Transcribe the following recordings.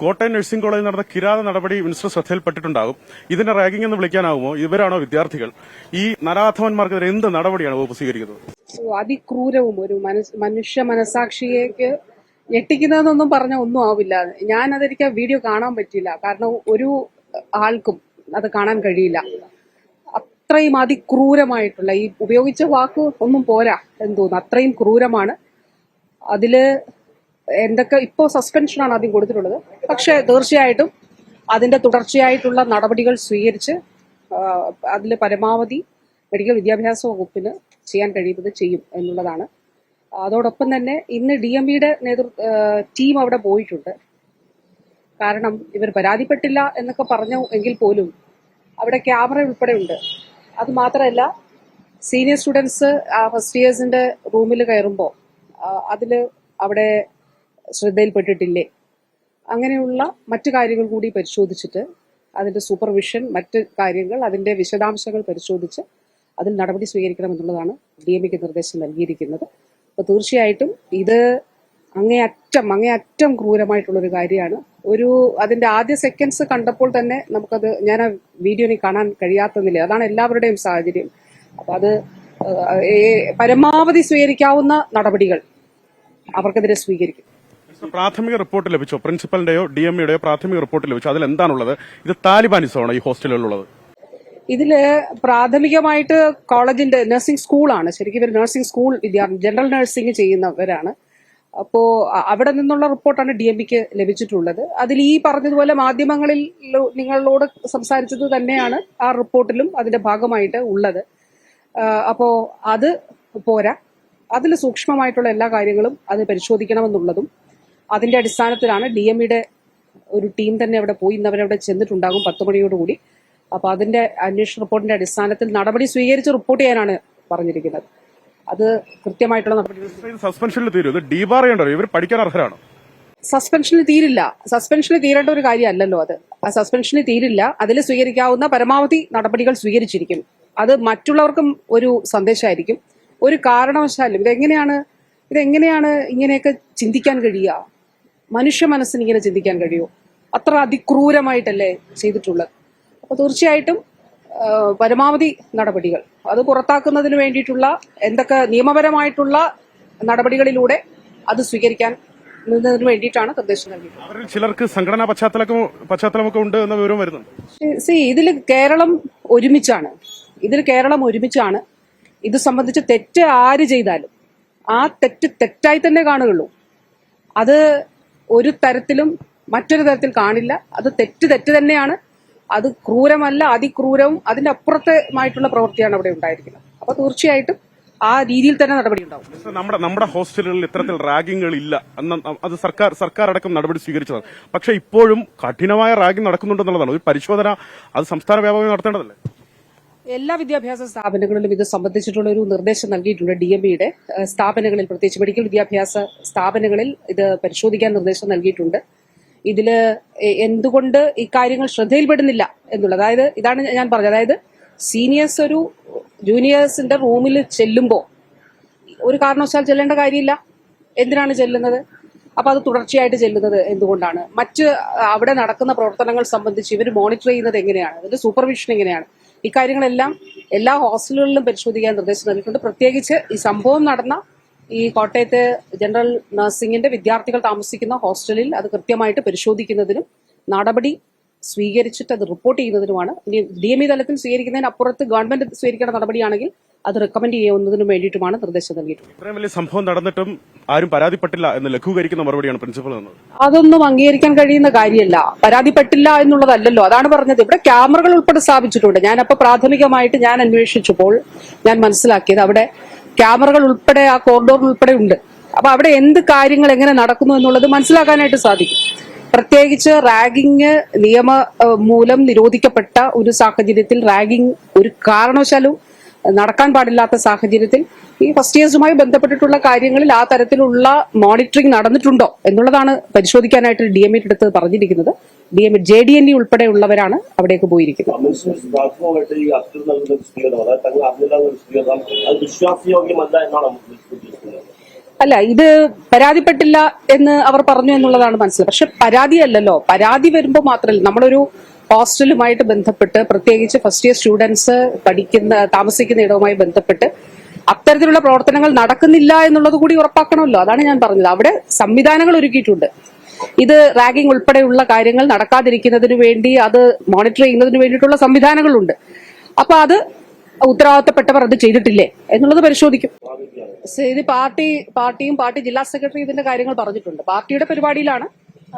Kottayam nursing കോളേജിൽ നടന്ന കിരാത നടപടി മിനിസ്റ്റർ ശ്രദ്ധയിൽപ്പെട്ടിട്ടുണ്ടാകും. ഇതിനെ റാഗിംഗ് എന്ന് വിളിക്കാനാവുമോ? ഇവരാണോ വിദ്യാർത്ഥികൾ? ഈ നരാധവന്മാർക്കെതിരെ എന്ത് നടപടിയാണ് വകുപ്പ് സ്വീകരിക്കുന്നത്? അതിക്രൂരവും ഒരു മനുഷ്യ മനസാക്ഷിയേക്ക് ഞെട്ടിക്കുന്നതെന്നൊന്നും പറഞ്ഞ ഒന്നും ആവില്ല. ഞാനതെനിക്ക് വീഡിയോ കാണാൻ പറ്റില്ല, കാരണം ഒരു ആൾക്കും അത് കാണാൻ കഴിയില്ല. അത്രയും അതിക്രൂരമായിട്ടുള്ള, ഈ ഉപയോഗിച്ച വാക്ക് ഒന്നും പോരാ എന്ന് തോന്നുന്നു, അത്രയും ക്രൂരമാണ്. അതില് എന്തൊക്കെ ഇപ്പോൾ സസ്പെൻഷനാണ് ആദ്യം കൊടുത്തിട്ടുള്ളത്, പക്ഷെ തീർച്ചയായിട്ടും അതിന്റെ തുടർച്ചയായിട്ടുള്ള നടപടികൾ സ്വീകരിച്ച് അതിൽ പരമാവധി മെഡിക്കൽ വിദ്യാഭ്യാസ വകുപ്പിന് ചെയ്യാൻ കഴിയുന്നത് ചെയ്യും എന്നുള്ളതാണ്. അതോടൊപ്പം തന്നെ ഇന്ന് DMEയുടെ ടീം അവിടെ പോയിട്ടുണ്ട്. കാരണം ഇവർ പരാതിപ്പെട്ടില്ല എന്നൊക്കെ പറഞ്ഞു എങ്കിൽ പോലും അവിടെ ക്യാമറ ഉൾപ്പെടെ ഉണ്ട്. അത് മാത്രമല്ല, സീനിയർ സ്റ്റുഡൻസ് ഫസ്റ്റ് ഇയേഴ്സിന്റെ റൂമിൽ കയറുമ്പോൾ അതിൽ അവിടെ ശ്രദ്ധയിൽപ്പെട്ടിട്ടില്ലേ, അങ്ങനെയുള്ള മറ്റു കാര്യങ്ങൾ കൂടി പരിശോധിച്ചിട്ട് അതിന്റെ സൂപ്പർവിഷൻ, മറ്റ് കാര്യങ്ങൾ, അതിന്റെ വിശദാംശങ്ങൾ പരിശോധിച്ച് അതിൽ നടപടി സ്വീകരിക്കണമെന്നുള്ളതാണ് DMEക്ക് നിർദ്ദേശം നൽകിയിരിക്കുന്നത്. അപ്പോൾ തീർച്ചയായിട്ടും ഇത് അങ്ങേയറ്റം ക്രൂരമായിട്ടുള്ളൊരു കാര്യമാണ്. അതിന്റെ ആദ്യ സെക്കൻഡ്സ് കണ്ടപ്പോൾ തന്നെ നമുക്കത്, ഞാൻ ആ വീഡിയോയിൽ കാണാൻ കഴിയാത്തതില്ല. അതാണ് എല്ലാവരുടെയും സാഹചര്യം. അപ്പൊ അത് പരമാവധി സ്വീകരിക്കാവുന്ന നടപടികൾ അവർക്കെതിരെ സ്വീകരിക്കും. പ്രാഥമിക റിപ്പോർട്ട് ലഭിച്ചോ? പ്രിൻസിപ്പലിന്റെയോ DMEയുടെയോ പ്രാഥമിക റിപ്പോർട്ട് ലഭിച്ചോ? അതിൽ എന്താണുള്ളത്? ഇത് താലിബാനിസമാണോ ഈ ഹോസ്റ്റലുകളിലുള്ളത്? ഇതില് പ്രാഥമികമായിട്ട് കോളേജിന്റെ നഴ്സിംഗ് സ്കൂളാണ്. ശരിക്കും ഇവർ നഴ്സിംഗ് സ്കൂൾ വിദ്യാർത്ഥി, ജനറൽ നഴ്സിംഗ് ചെയ്യുന്നവരാണ്. അപ്പോ അവിടെ നിന്നുള്ള റിപ്പോർട്ടാണ് DMEക്ക് ലഭിച്ചിട്ടുള്ളത്. അതിൽ ഈ പറഞ്ഞതുപോലെ മാധ്യമങ്ങളിൽ നിങ്ങളോട് സംസാരിച്ചത് തന്നെയാണ് ആ റിപ്പോർട്ടിലും അതിന്റെ ഭാഗമായിട്ട് ഉള്ളത്. അപ്പോ അത് പോരാ, അതിൽ സൂക്ഷ്മമായിട്ടുള്ള എല്ലാ കാര്യങ്ങളും അത് പരിശോധിക്കണമെന്നുള്ളതും അതിന്റെ അടിസ്ഥാനത്തിലാണ് DMEയുടെ ഒരു ടീം തന്നെ അവിടെ പോയി, ഇന്ന് അവരവിടെ ചെന്നിട്ടുണ്ടാകും 10 മണിയോടുകൂടി. അപ്പൊ അതിന്റെ അന്വേഷണ റിപ്പോർട്ടിന്റെ അടിസ്ഥാനത്തിൽ നടപടി സ്വീകരിച്ച് റിപ്പോർട്ട് ചെയ്യാനാണ് പറഞ്ഞിരിക്കുന്നത്. അത് കൃത്യമായിട്ടുള്ള നടപടി. സസ്പെൻഷനിൽ തീരും, ഇത് ഡീബാർ ചെയ്യണ്ടോ? ഇവർ പഠിക്കാൻ അർഹരാണോ? സസ്പെൻഷനിൽ തീരില്ല. സസ്പെൻഷനിൽ തീരേണ്ട ഒരു കാര്യമല്ലല്ലോ അത്. ആ സസ്പെൻഷനിൽ തീരില്ല. അതിൽ സ്വീകരിക്കാവുന്ന പരമാവധി നടപടികൾ സ്വീകരിച്ചിരിക്കും. അത് മറ്റുള്ളവർക്കും ഒരു സന്ദേശമായിരിക്കും. ഒരു കാരണവശാലും ഇതെങ്ങനെയാണ് ഇങ്ങനെയൊക്കെ ചിന്തിക്കാൻ കഴിയുക? മനുഷ്യ മനസ്സിന് ഇങ്ങനെ ചിന്തിക്കാൻ കഴിയുമോ? അത്ര അതിക്രൂരമായിട്ടല്ലേ ചെയ്തിട്ടുള്ളത്. അപ്പോൾ തീർച്ചയായിട്ടും പരമാവധി നടപടികൾ അത് പുറത്താക്കുന്നതിന് വേണ്ടിയിട്ടുള്ള എന്തൊക്കെ നിയമപരമായിട്ടുള്ള നടപടികളിലൂടെ അത് സ്വീകരിക്കാൻ വേണ്ടിയിട്ടാണ് നിർദ്ദേശം നൽകിയത്. ചിലർക്ക് സംഘടനാ പശ്ചാത്തലമൊക്കെ ഉണ്ട് എന്ന വിവരം വരുന്നുണ്ട്. ഇതിൽ കേരളം ഒരുമിച്ചാണ്. ഇത് സംബന്ധിച്ച് തെറ്റ് ആര് ചെയ്താലും ആ തെറ്റ് തെറ്റായി തന്നെ കാണുകയുള്ളൂ. അത് ഒരു തരത്തിലും മറ്റൊരു തരത്തിൽ കാണില്ല. അത് തെറ്റ് തന്നെയാണ്. അത് ക്രൂരമല്ല, അതിക്രൂരവും അതിന്റെ അപ്പുറത്തുമായിട്ടുള്ള പ്രവൃത്തിയാണ് അവിടെ ഉണ്ടായിരിക്കുന്നത്. അപ്പൊ തീർച്ചയായിട്ടും ആ രീതിയിൽ തന്നെ നടപടി ഉണ്ടാവും. നമ്മുടെ ഹോസ്റ്റലുകളിൽ ഇത്തരത്തിൽ റാഗിങ്ങുകൾ ഇല്ല, അത് സർക്കാർ അടക്കം നടപടി സ്വീകരിച്ചതാണ്. പക്ഷെ ഇപ്പോഴും കഠിനമായ റാഗിംഗ് നടക്കുന്നുണ്ടെന്നുള്ളതാണ്. ഒരു പരിശോധന അത് സംസ്ഥാന വ്യാപകമായി നടത്തേണ്ടതല്ലേ? എല്ലാ വിദ്യാഭ്യാസ സ്ഥാപനങ്ങളിലും ഇത് സംബന്ധിച്ചിട്ടുള്ള ഒരു നിർദ്ദേശം നൽകിയിട്ടുണ്ട്. DMEയുടെ സ്ഥാപനങ്ങളിൽ, പ്രത്യേകിച്ച് മെഡിക്കൽ വിദ്യാഭ്യാസ സ്ഥാപനങ്ങളിൽ ഇത് പരിശോധിക്കാൻ നിർദ്ദേശം നൽകിയിട്ടുണ്ട്. ഇതില് എന്തുകൊണ്ട് ഇക്കാര്യങ്ങൾ ശ്രദ്ധയിൽപ്പെടുന്നില്ല എന്നുള്ളത്, അതായത് ഇതാണ് ഞാൻ പറഞ്ഞത്, അതായത് സീനിയേഴ്സ് ഒരു ജൂനിയേഴ്സിന്റെ റൂമിൽ ചെല്ലുമ്പോൾ ഒരു കാരണവശാൽ ചെല്ലേണ്ട കാര്യമില്ല. എന്തിനാണ് ചെല്ലുന്നത്? അപ്പൊ അത് തുടർച്ചയായിട്ട് ചെല്ലുന്നത് എന്തുകൊണ്ടാണ്? അവിടെ നടക്കുന്ന പ്രവർത്തനങ്ങൾ സംബന്ധിച്ച് ഇവർ മോണിറ്റർ ചെയ്യുന്നത് എങ്ങനെയാണ്? അതിന്റെ സൂപ്പർവിഷൻ എങ്ങനെയാണ്? ഇക്കാര്യങ്ങളെല്ലാം എല്ലാ ഹോസ്റ്റലുകളിലും പരിശോധിക്കാൻ നിർദ്ദേശം നൽകിയിട്ടുണ്ട്. പ്രത്യേകിച്ച് ഈ സംഭവം നടന്ന ഈ കോട്ടയത്തെ ജനറൽ നഴ്സിംഗിന്റെ വിദ്യാർത്ഥികൾ താമസിക്കുന്ന ഹോസ്റ്റലിൽ അത് കൃത്യമായിട്ട് പരിശോധിക്കുന്നതിനും നടപടി സ്വീകരിച്ചിട്ട് അത് റിപ്പോർട്ട് ചെയ്യുന്നതിനുമാണ്. ഇനി DME തലത്തിൽ സ്വീകരിക്കുന്നതിനപ്പുറത്ത് ഗവൺമെന്റ് സ്വീകരിക്കേണ്ട നടപടിയാണെങ്കിൽ അത് റെക്കമെൻഡ് ചെയ്യുന്നതിനും വേണ്ടിയിട്ടുമാണ് നിർദ്ദേശം നൽകിയിട്ടുള്ളത്. ഇത്രയും വലിയ സംഭവം നടന്നിട്ടും ആരും പരാതിപ്പെട്ടില്ല എന്ന് ലഘൂകരിക്കുന്ന മറുപടിയാണ് പ്രിൻസിപ്പൽ തന്നത്. അതൊന്നും അംഗീകരിക്കാൻ കഴിയുന്ന കാര്യമല്ല. പരാതിപ്പെട്ടില്ല എന്നുള്ളതല്ലല്ലോ, അതാണ് പറഞ്ഞത്. ഇവിടെ ക്യാമറകൾ ഉൾപ്പെടെ സ്ഥാപിച്ചിട്ടുണ്ട്. ഞാനപ്പോൾ പ്രാഥമികമായിട്ട് ഞാൻ അന്വേഷിച്ചപ്പോൾ ഞാൻ മനസ്സിലാക്കിയത് അവിടെ ക്യാമറകൾ ഉൾപ്പെടെ ആ കോറിഡോറിൽ ഉൾപ്പെടെ ഉണ്ട്. അപ്പൊ അവിടെ എന്ത് കാര്യങ്ങൾ എങ്ങനെ നടക്കുന്നു എന്നുള്ളത് മനസ്സിലാക്കാനായിട്ട് സാധിക്കും. പ്രത്യേകിച്ച് റാഗിങ് മൂലം നിരോധിക്കപ്പെട്ട ഒരു സാഹചര്യത്തിൽ, റാഗിങ് ഒരു കാരണവശാലും നടക്കാൻ പാടില്ലാത്ത സാഹചര്യത്തിൽ ഈ ഫസ്റ്റ് ഇയേഴ്സുമായി ബന്ധപ്പെട്ടിട്ടുള്ള കാര്യങ്ങളിൽ ആ തരത്തിലുള്ള മോണിറ്ററിംഗ് നടന്നിട്ടുണ്ടോ എന്നുള്ളതാണ് പരിശോധിക്കാനായിട്ട് DMEയുടെ അടുത്ത് പറഞ്ഞിരിക്കുന്നത്. JDNE ഉൾപ്പെടെയുള്ളവരാണ് അവിടേക്ക് പോയിരിക്കുന്നത്. അല്ല, ഇത് പരാതിപ്പെട്ടില്ല എന്ന് അവർ പറഞ്ഞു എന്നുള്ളതാണ് മനസ്സിലായത്. പക്ഷെ പരാതിയല്ലല്ലോ, പരാതി വരുമ്പോൾ മാത്രമല്ല, നമ്മളൊരു ഹോസ്റ്റലുമായിട്ട് ബന്ധപ്പെട്ട്, പ്രത്യേകിച്ച് ഫസ്റ്റ് ഇയർ സ്റ്റുഡൻസ് താമസിക്കുന്ന ഇടവുമായി ബന്ധപ്പെട്ട് അത്തരത്തിലുള്ള പ്രവർത്തനങ്ങൾ നടക്കുന്നില്ല എന്നുള്ളത് കൂടി ഉറപ്പാക്കണമല്ലോ. അതാണ് ഞാൻ പറഞ്ഞത്. അവിടെ സംവിധാനങ്ങൾ ഒരുക്കിയിട്ടുണ്ട്. ഇത് റാഗിംഗ് ഉൾപ്പെടെയുള്ള കാര്യങ്ങൾ നടക്കാതിരിക്കുന്നതിന് വേണ്ടി, അത് മോണിറ്റർ ചെയ്യുന്നതിന് വേണ്ടിയിട്ടുള്ള സംവിധാനങ്ങളുണ്ട്. അപ്പൊ അത് ഉത്തരവാദിത്തപ്പെട്ടവർ അത് ചെയ്തിട്ടില്ലേ എന്നുള്ളത് പരിശോധിക്കും. ഇത് പാർട്ടിയും പാർട്ടി ജില്ലാ സെക്രട്ടറി ഇതിന്റെ കാര്യങ്ങൾ പറഞ്ഞിട്ടുണ്ട്. പാർട്ടിയുടെ പരിപാടിയിലാണ്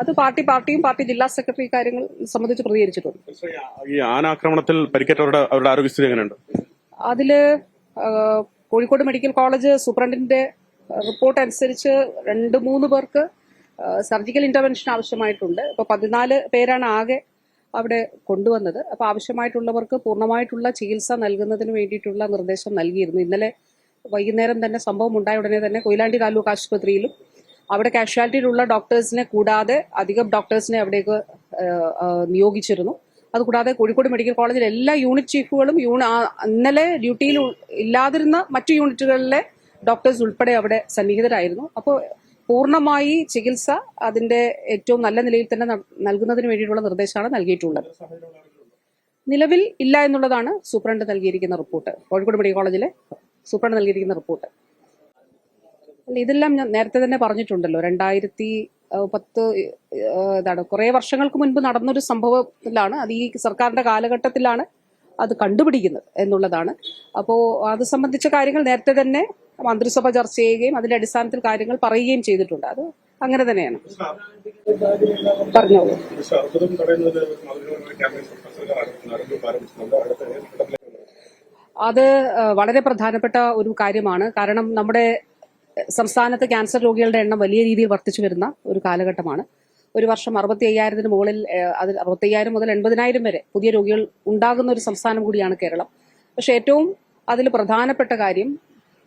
അത്. പാർട്ടിയും പാർട്ടി ജില്ലാ സെക്രട്ടറി കാര്യങ്ങൾ സംബന്ധിച്ച് പ്രതികരിച്ചിട്ടുണ്ട്. ഈ ആനാക്രമണത്തിൽ പരിക്കേറ്റവരുടെ അവരുടെ ആരോഗ്യസ്ഥിതി എങ്ങനെയുണ്ട്? അതില് കോഴിക്കോട് മെഡിക്കൽ കോളേജ് സൂപ്രണ്ടിന്റെ റിപ്പോർട്ട് അനുസരിച്ച് 2-3 പേർക്ക് സർജിക്കൽ ഇന്റർവെൻഷൻ ആവശ്യമായിട്ടുണ്ട്. ഇപ്പൊ 14 പേരാണ് ആകെ അവിടെ കൊണ്ടുവന്നത്. അപ്പൊ ആവശ്യമായിട്ടുള്ളവർക്ക് പൂർണ്ണമായിട്ടുള്ള ചികിത്സ നൽകുന്നതിന് വേണ്ടിയിട്ടുള്ള നിർദ്ദേശം നൽകിയിരുന്നു. ഇന്നലെ വൈകുന്നേരം തന്നെ സംഭവം ഉണ്ടായ ഉടനെ തന്നെ കൊയിലാണ്ടി താലൂക്ക് ആശുപത്രിയിലും അവിടെ കാഷ്വാലിറ്റിയിലുള്ള ഡോക്ടേഴ്സിനെ കൂടാതെ അധികം ഡോക്ടേഴ്സിനെ അവിടേക്ക് നിയോഗിച്ചിരുന്നു. അതുകൂടാതെ കോഴിക്കോട് മെഡിക്കൽ കോളേജിലെ എല്ലാ യൂണിറ്റ് ചീഫുകളും ഇന്നലെ ഡ്യൂട്ടിയിൽ ഇല്ലാതിരുന്ന മറ്റു യൂണിറ്റുകളിലെ ഡോക്ടേഴ്സ് ഉൾപ്പെടെ അവിടെ സന്നിഹിതരായിരുന്നു. അപ്പോൾ പൂർണ്ണമായി ചികിത്സ അതിന്റെ ഏറ്റവും നല്ല നിലയിൽ തന്നെ നൽകുന്നതിന് വേണ്ടിയിട്ടുള്ള നിർദ്ദേശമാണ് നൽകിയിട്ടുള്ളത്. നിലവിൽ ഇല്ല എന്നുള്ളതാണ് സൂപ്രണ്ട് നൽകിയിരിക്കുന്ന റിപ്പോർട്ട്. കോഴിക്കോട് മെഡിക്കൽ കോളേജിലെ സൂപ്രണ്ട് നൽകിയിരിക്കുന്ന റിപ്പോർട്ട്. ഇതെല്ലാം ഞാൻ നേരത്തെ തന്നെ പറഞ്ഞിട്ടുണ്ടല്ലോ. 2010 കുറെ വർഷങ്ങൾക്ക് മുൻപ് നടന്നൊരു സംഭവത്തിലാണ്, അത് ഈ സർക്കാരിന്റെ കാലഘട്ടത്തിലാണ് അത് കണ്ടുപിടിക്കുന്നത് എന്നുള്ളതാണ്. അപ്പോൾ അത് സംബന്ധിച്ച കാര്യങ്ങൾ നേരത്തെ തന്നെ മന്ത്രിസഭ ചർച്ച ചെയ്യുകയും അതിന്റെ അടിസ്ഥാനത്തിൽ കാര്യങ്ങൾ പറയുകയും ചെയ്തിട്ടുണ്ട്. അത് അങ്ങനെ തന്നെയാണ്. പറഞ്ഞോളൂ. അത് വളരെ പ്രധാനപ്പെട്ട ഒരു കാര്യമാണ്. കാരണം നമ്മുടെ സംസ്ഥാനത്ത് ക്യാൻസർ രോഗികളുടെ എണ്ണം വലിയ രീതിയിൽ വർദ്ധിച്ചു വരുന്ന ഒരു കാലഘട്ടമാണ്. ഒരു വർഷം 65,000 മുകളിൽ, 65,000 മുതൽ 80,000 വരെ പുതിയ രോഗികൾ ഉണ്ടാകുന്ന ഒരു സംസ്ഥാനം കൂടിയാണ് കേരളം. പക്ഷെ ഏറ്റവും അതിൽ പ്രധാനപ്പെട്ട കാര്യം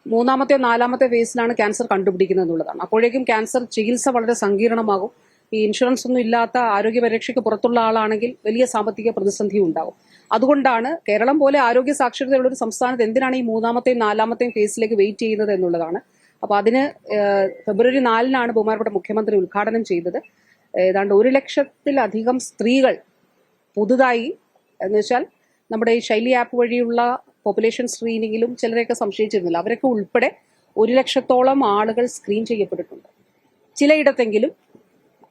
3-ാമത്തെയോ 4-ാമത്തെ ഫേസിലാണ് ക്യാൻസർ കണ്ടുപിടിക്കുന്നത് എന്നുള്ളതാണ്. അപ്പോഴേക്കും ക്യാൻസർ ചികിത്സ വളരെ സങ്കീർണമാകും. ഈ ഇൻഷുറൻസ് ഒന്നും ഇല്ലാത്ത ആരോഗ്യ പരിരക്ഷയ്ക്ക് പുറത്തുള്ള ആളാണെങ്കിൽ വലിയ സാമ്പത്തിക പ്രതിസന്ധി ഉണ്ടാകും. അതുകൊണ്ടാണ് കേരളം പോലെ ആരോഗ്യ സാക്ഷരതയുള്ള ഒരു സംസ്ഥാനത്ത് എന്തിനാണ് ഈ 3-ാമത്തെയും 4-ാമത്തെയും ഫേസിലേക്ക് വെയിറ്റ് ചെയ്യുന്നത് എന്നുള്ളതാണ്. അപ്പൊ അതിന് ഫെബ്രുവരി 4-നാണ് ബഹുമാനപ്പെട്ട മുഖ്യമന്ത്രി ഉദ്ഘാടനം ചെയ്തത്. ഏതാണ്ട് 1 ലക്ഷത്തിലധികം സ്ത്രീകൾ പുതുതായി, എന്ന് വെച്ചാൽ നമ്മുടെ ഈ ശൈലി ആപ്പ് വഴിയുള്ള പോപ്പുലേഷൻ സ്ക്രീനിങ്ങിലും ചിലരെയൊക്കെ സംശയിച്ചിരുന്നില്ല, അവരൊക്കെ ഉൾപ്പെടെ 1 ലക്ഷത്തോളം ആളുകൾ സ്ക്രീൻ ചെയ്യപ്പെട്ടിട്ടുണ്ട്. ചിലയിടത്തെങ്കിലും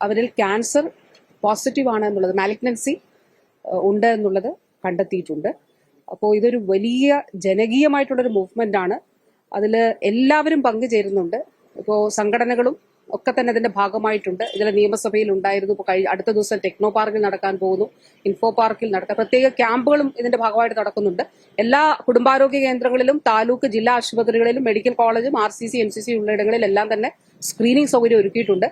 അവരിൽ ക്യാൻസർ പോസിറ്റീവ് ആണ് എന്നുള്ളത്, മാലിഗ്നൻസി ഉണ്ട് എന്നുള്ളത് കണ്ടെത്തിയിട്ടുണ്ട്. അപ്പോൾ ഇതൊരു വലിയ ജനകീയമായിട്ടുള്ളൊരു മൂവ്മെന്റ് ആണ്. അതിൽ എല്ലാവരും പങ്കുചേരുന്നുണ്ട്. ഇപ്പോൾ സംഘടനകളും ഒക്കെ തന്നെ അതിന്റെ ഭാഗമായിട്ടുണ്ട്. ഇതിലെ നിയമസഭയിൽ ഉണ്ടായിരുന്നു. ഇപ്പോൾ അടുത്ത ദിവസം ടെക്നോ പാർക്കിൽ നടക്കാൻ പോകുന്നു, ഇൻഫോ പാർക്കിൽ നടക്കാൻ പ്രത്യേക ക്യാമ്പുകളും ഇതിന്റെ ഭാഗമായിട്ട് നടക്കുന്നുണ്ട്. എല്ലാ കുടുംബാരോഗ്യ കേന്ദ്രങ്ങളിലും താലൂക്ക് ജില്ലാ ആശുപത്രികളിലും മെഡിക്കൽ കോളേജും RCC MCC ഉള്ളിടങ്ങളിലെല്ലാം തന്നെ സ്ക്രീനിങ് സൗകര്യം ഒരുക്കിയിട്ടുണ്ട്.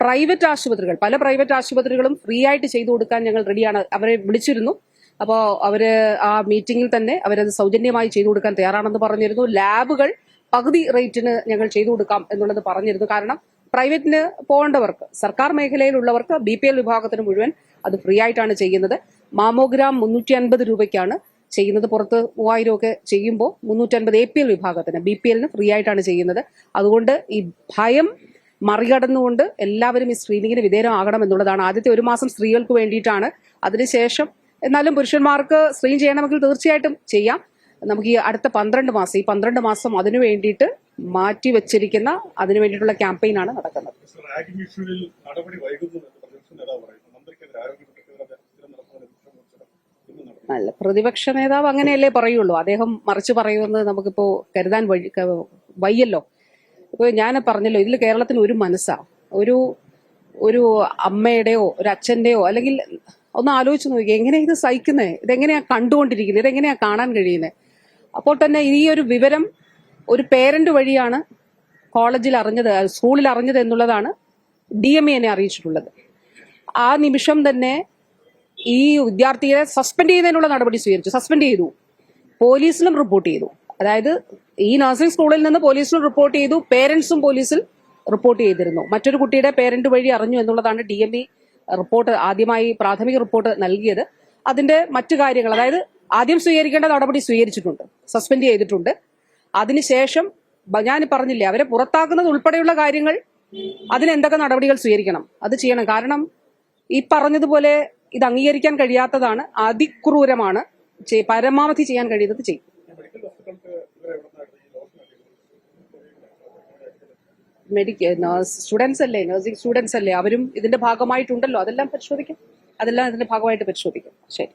പ്രൈവറ്റ് ആശുപത്രികൾ, പല പ്രൈവറ്റ് ആശുപത്രികളും ഫ്രീ ആയിട്ട് ചെയ്തു കൊടുക്കാൻ ഞങ്ങൾ റെഡിയാണ്. അവരെ വിളിച്ചിരുന്നു. അപ്പോൾ അവര് ആ മീറ്റിംഗിൽ തന്നെ അവരത് സൗജന്യമായി ചെയ്തു കൊടുക്കാൻ തയ്യാറാണെന്ന് പറഞ്ഞിരുന്നു. ലാബുകൾ പകുതി റേറ്റിന് ഞങ്ങൾ ചെയ്തു കൊടുക്കാം എന്നുള്ളത് പറഞ്ഞിരുന്നു. കാരണം പ്രൈവറ്റിന് പോകേണ്ടവർക്ക്, സർക്കാർ മേഖലയിലുള്ളവർക്ക് BPL വിഭാഗത്തിന് മുഴുവൻ അത് ഫ്രീ ആയിട്ടാണ് ചെയ്യുന്നത്. മാമോഗ്രാം 350 രൂപയ്ക്കാണ് ചെയ്യുന്നത്. പുറത്ത് 3000 ഒക്കെ ചെയ്യുമ്പോൾ 350 APL വിഭാഗത്തിന്, BPLന് ഫ്രീ ആയിട്ടാണ് ചെയ്യുന്നത്. അതുകൊണ്ട് ഈ ഭയം മറികടന്നുകൊണ്ട് എല്ലാവരും ഈ സ്ക്രീനിങ്ങിന് വിധേയമാകണം എന്നുള്ളതാണ്. ആദ്യത്തെ 1 മാസം സ്ത്രീകൾക്ക് വേണ്ടിയിട്ടാണ്. അതിനുശേഷം എന്നാലും പുരുഷന്മാർക്ക് സ്ക്രീൻ ചെയ്യണമെങ്കിൽ തീർച്ചയായിട്ടും ചെയ്യാം. നമുക്ക് ഈ അടുത്ത 12 മാസം, ഈ 12 മാസം അതിനു വേണ്ടിയിട്ട് മാറ്റി വെച്ചിരിക്കുന്ന, അതിനു വേണ്ടിയിട്ടുള്ള ക്യാമ്പയിനാണ് നടക്കുന്നത്. അല്ല, പ്രതിപക്ഷ നേതാവ് അങ്ങനെയല്ലേ പറയുള്ളൂ. അദ്ദേഹം മറിച്ച് പറയുമെന്ന് നമുക്കിപ്പോ കരുതാൻ വയ്യല്ലോ. ഇപ്പൊ ഞാൻ പറഞ്ഞല്ലോ, ഇതിൽ കേരളത്തിന് ഒരു മനസ്സാ, ഒരു അമ്മയുടെയോ ഒരു അച്ഛന്റെയോ, അല്ലെങ്കിൽ ഒന്ന് ആലോചിച്ച് നോക്കി, എങ്ങനെയാ ഇത് സഹിക്കുന്നത്, ഇതെങ്ങനെയാ കണ്ടുകൊണ്ടിരിക്കുന്നത്, ഇതെങ്ങനെയാ കാണാൻ കഴിയുന്നത്. അപ്പോൾ തന്നെ ഈ ഒരു വിവരം ഒരു പേരന്റ് വഴിയാണ് കോളേജിൽ അറിഞ്ഞത്, സ്കൂളിൽ അറിഞ്ഞത് എന്നുള്ളതാണ് DME എന്നെ അറിയിച്ചിട്ടുള്ളത്. ആ നിമിഷം തന്നെ ഈ വിദ്യാർത്ഥിയെ സസ്പെൻഡ് ചെയ്യുന്നതിനുള്ള നടപടി സ്വീകരിച്ചു. സസ്പെൻഡ് ചെയ്തു, പോലീസിലും റിപ്പോർട്ട് ചെയ്തു. അതായത് ഈ നഴ്സിംഗ് സ്കൂളിൽ നിന്ന് പോലീസിലും റിപ്പോർട്ട് ചെയ്തു, പേരന്റ്സും പോലീസിൽ റിപ്പോർട്ട് ചെയ്തിരുന്നു. മറ്റൊരു കുട്ടിയുടെ പേരന്റ് വഴി അറിഞ്ഞു എന്നുള്ളതാണ് DME റിപ്പോർട്ട്, ആദ്യമായി പ്രാഥമിക റിപ്പോർട്ട് നൽകിയത്. അതിന്റെ മറ്റു കാര്യങ്ങൾ, അതായത് ആദ്യം സ്വീകരിക്കേണ്ട നടപടി സ്വീകരിച്ചിട്ടുണ്ട്, സസ്പെൻഡ് ചെയ്തിട്ടുണ്ട്. അതിനുശേഷം ഞാൻ പറഞ്ഞില്ലേ, അവരെ പുറത്താക്കുന്നത് ഉൾപ്പെടെയുള്ള കാര്യങ്ങൾ, അതിനെന്തൊക്കെ നടപടികൾ സ്വീകരിക്കണം അത് ചെയ്യണം. കാരണം ഈ പറഞ്ഞതുപോലെ ഇത് അംഗീകരിക്കാൻ കഴിയാത്തതാണ്, അതിക്രൂരമാണ്. പരമാവധി ചെയ്യാൻ കഴിയുന്നത് ചെയ്യും. സ്റ്റുഡൻസ് അല്ലേ, നഴ്സിംഗ് സ്റ്റുഡൻസ് അല്ലേ, അവരും ഇതിന്റെ ഭാഗമായിട്ടുണ്ടല്ലോ. അതെല്ലാം ഇതിന്റെ ഭാഗമായിട്ട് പരിശോധിക്കും. ശരി.